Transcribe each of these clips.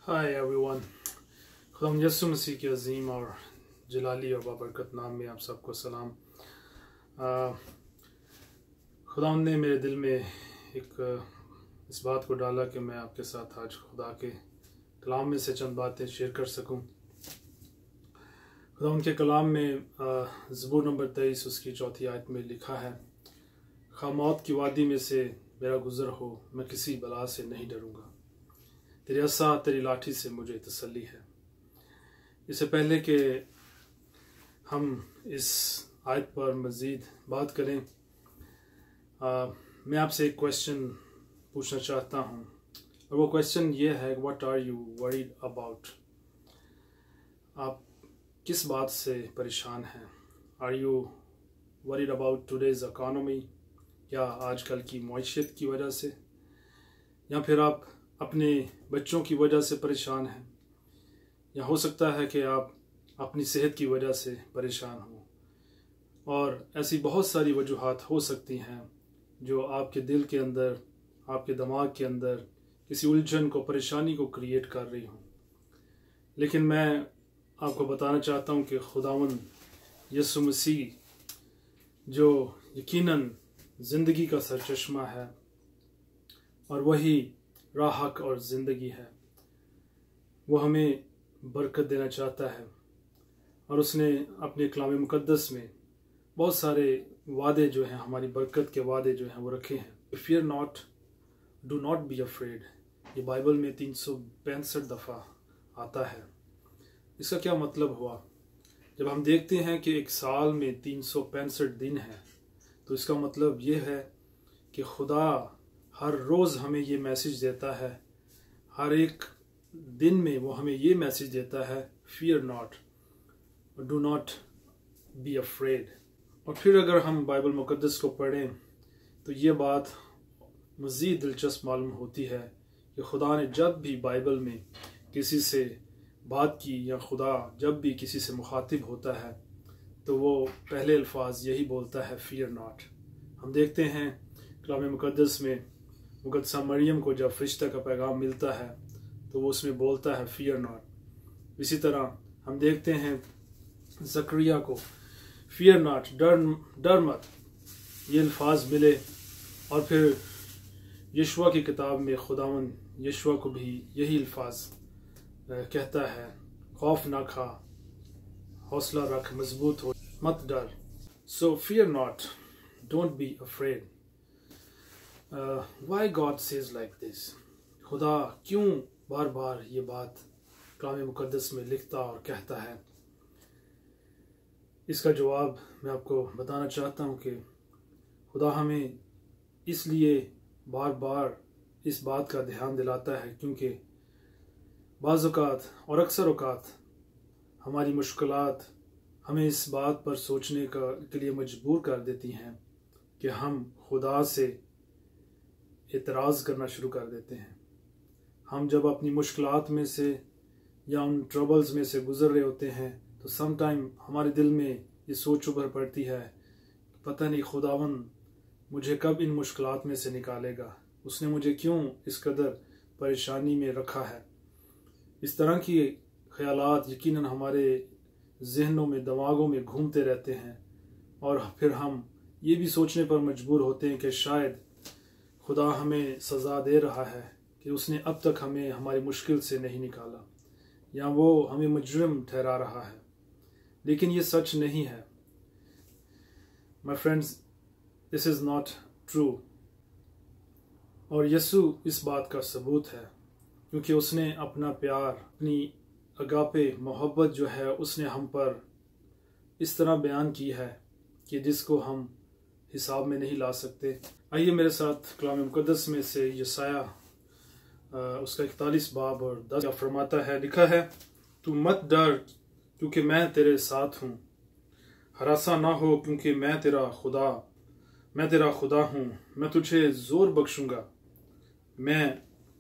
Hi everyone, खुदावंद यीशु मसीह के अजीम और जलाली और बाबरकत नाम में आप सबको सलाम। खुदावंद ने मेरे दिल में इस बात को डाला कि मैं आपके साथ आज खुदा के कलाम में से चंद बातें शेयर कर सकूं। खुदावंद के कलाम में ज़बूर नंबर 23 उसकी 4 आयत में लिखा है, खा मौत की वादी में से मेरा गुजर हो, मैं किसी बला से नहीं डरूंगा, तेरी असा तेरी लाठी से मुझे तसल्ली है। इससे पहले कि हम इस आयत पर मज़ीद बात करें, मैं आपसे एक क्वेश्चन पूछना चाहता हूँ, और वो क्वेश्चन ये है, what are you worried about? आप किस बात से परेशान हैं? Are you worried about today's economy, या आजकल की मईशत की वजह से, या फिर आप अपने बच्चों की वजह से परेशान हैं, या हो सकता है कि आप अपनी सेहत की वजह से परेशान हो, और ऐसी बहुत सारी वजूहात हो सकती हैं जो आपके दिल के अंदर, आपके दिमाग के अंदर किसी उलझन को, परेशानी को क्रिएट कर रही हूँ। लेकिन मैं आपको बताना चाहता हूँ कि खुदावंद यीशु मसीह जो यकीनन ज़िंदगी का सरचश्मा है और वही राह हक और ज़िंदगी है, वो हमें बरकत देना चाहता है, और उसने अपने कलाम मुकद्दस में बहुत सारे वादे जो हैं, हमारी बरकत के वादे जो हैं वो रखे हैं। Fear not, do not be afraid, ये बाइबल में 365 दफ़ा आता है। इसका क्या मतलब हुआ? जब हम देखते हैं कि एक साल में 365 दिन हैं, तो इसका मतलब ये है कि खुदा हर रोज़ हमें ये मैसेज देता है, हर एक दिन में वो हमें ये मैसेज देता है, fear not, do not be afraid. और फिर अगर हम बाइबल मुकद्दस को पढ़ें तो ये बात मज़ीद दिलचस्प मालूम होती है कि खुदा ने जब भी बाइबल में किसी से बात की, या खुदा जब भी किसी से मुखातिब होता है, तो वो पहले अल्फाज यही बोलता है, फियर नॉट। हम देखते हैं कलाम मुकद्दस में मुक़द्दसा मरियम को जब फरिश्ता का पैगाम मिलता है तो वो उसमें बोलता है, फियर नॉट। इसी तरह हम देखते हैं ज़करिया को, फियर नॉट, डर मत, ये अल्फाज मिले। और फिर यशुआ की किताब में खुदावंद यशुआ को भी यही अल्फाज कहता है, खौफ ना खा, हौसला रख, मजबूत हो, मत डर। सो fear not, don't be afraid. Y God says like this? खुदा क्यों बार बार ये बात कलाम मुकद्दस में लिखता और कहता है? इसका जवाब मैं आपको बताना चाहता हूँ कि खुदा हमें इसलिए बार बार इस बात का ध्यान दिलाता है क्योंकि बाज़ औक़ात और अक्सर औक़ात हमारी मुश्किलात हमें इस बात पर सोचने के लिए मजबूर कर देती हैं कि हम खुदा से एतराज़ करना शुरू कर देते हैं। हम जब अपनी मुश्किलात में से या उन ट्रबल्स में से गुज़र रहे होते हैं तो सम टाइम हमारे दिल में ये सोच उभर पड़ती है, पता नहीं खुदावंद मुझे कब इन मुश्किलात में से निकालेगा, उसने मुझे क्यों इस कदर परेशानी में रखा है। इस तरह की ख्यालात यकीनन हमारे जहनों में, दिमागों में घूमते रहते हैं, और फिर हम ये भी सोचने पर मजबूर होते हैं कि शायद खुदा हमें सज़ा दे रहा है कि उसने अब तक हमें हमारी मुश्किल से नहीं निकाला, या वो हमें मुजरिम ठहरा रहा है। लेकिन ये सच नहीं है my friends, this is not true. और यीशु इस बात का सबूत है। کیونکہ اس نے اپنا پیار، اپنی اگاپے محبت جو ہے اس نے ہم پر اس طرح بیان کی ہے کہ جس کو ہم حساب میں نہیں لا سکتے۔ آئیے میرے ساتھ کلام مقدس میں سے یسایہ اس کا 41 باب اور 10 فرماتا ہے، لکھا ہے، تو مت ڈر کیونکہ میں تیرے ساتھ ہوں، ہراساں نہ ہو کیونکہ میں تیرا خدا ہوں، میں تجھے زور بخشوں گا، میں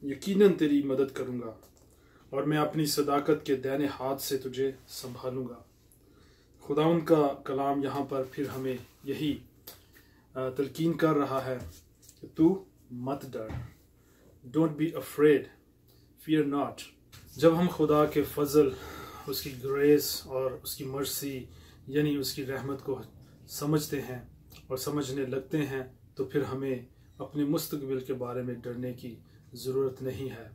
یقیناً تیری مدد کروں گا اور میں اپنی صداقت کے دائنے ہاتھ سے تجھے سنبھالوں گا۔ خداوند کا کلام یہاں پر پھر ہمیں یہی تلقین کر رہا ہے کہ تو مت ڈر، don't be afraid, fear not. جب ہم خدا کے فضل، اس کی گریس اور اس کی مرسی یعنی اس کی رحمت کو سمجھتے ہیں اور سمجھنے لگتے ہیں تو پھر ہمیں اپنے مستقبل کے بارے میں ڈرنے کی ضرورت نہیں ہے۔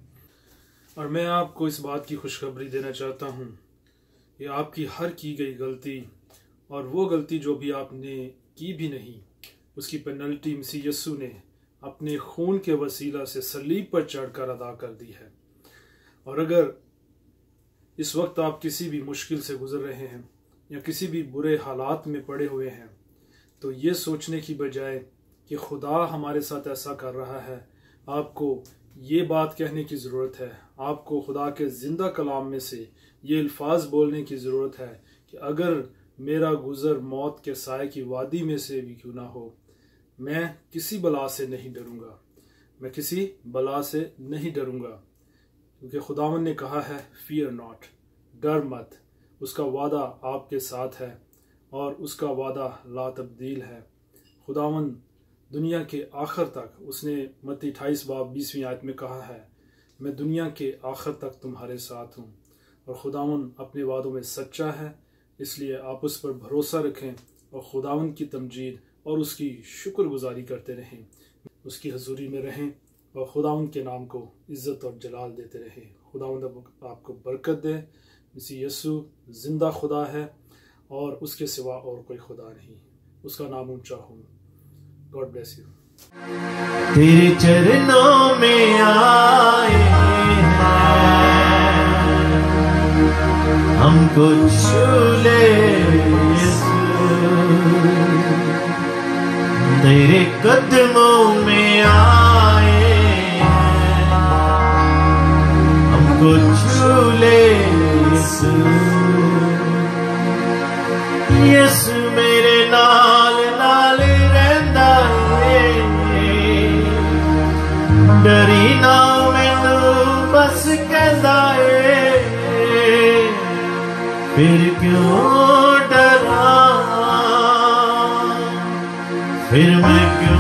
اور میں آپ کو اس بات کی خوشخبری دینا چاہتا ہوں کہ آپ کی ہر کی گئی غلطی اور وہ غلطی جو بھی آپ نے کی بھی نہیں، اس کی پینلٹی مسیح یسوع نے اپنے خون کے وسیلہ سے صلیب پر چڑھ کر ادا کر دی ہے۔ اور اگر اس وقت آپ کسی بھی مشکل سے گزر رہے ہیں یا کسی بھی برے حالات میں پڑے ہوئے ہیں تو یہ سوچنے کی بجائے کہ خدا ہمارے ساتھ ایسا کر رہا ہے، آپ کو یہ بات کہنے کی ضرورت ہے، آپ کو خدا کے زندہ کلام میں سے یہ الفاظ بولنے کی ضرورت ہے کہ اگر میرا گزر موت کے سائے کی وادی میں سے بھی کیوں نہ ہو، میں کسی بلا سے نہیں ڈروں گا، میں کسی بلا سے نہیں ڈروں گا، کیونکہ خداوند نے کہا ہے فیئر ناٹ، ڈر مت۔ اس کا وعدہ آپ کے ساتھ ہے اور اس کا وعدہ لا تبدیل ہے۔ خداوند دنیا کے آخر تک، اس نے متی 28 باب 20 آیت میں کہا ہے، میں دنیا کے آخر تک تمہارے ساتھ ہوں۔ اور خداوند اپنے وعدوں میں سچا ہے، اس لیے آپ اس پر بھروسہ رکھیں اور خداوند کی تمجید اور اس کی شکر گزاری کرتے رہیں، اس کی حضوری میں رہیں اور خداوند کے نام کو عزت اور جلال دیتے رہیں۔ خداوند آپ کو برکت دے۔ مسیح یسوع زندہ خدا ہے اور اس کے سوا اور کوئی خدا نہیں، اس کا نام اونچا ہو۔ God bless you. تیرے چرنوں میں آئے ہیں، ہم کو چھو لے یسوع، تیرے قدموں میں آئے ہیں، ہم کو چھو لے یسوع، یسوع میرے نال نال رہندا ہے، ڈری نہ مینوں بس کہندا ہے، پھر کیوں ڈراں، پھر میں کیوں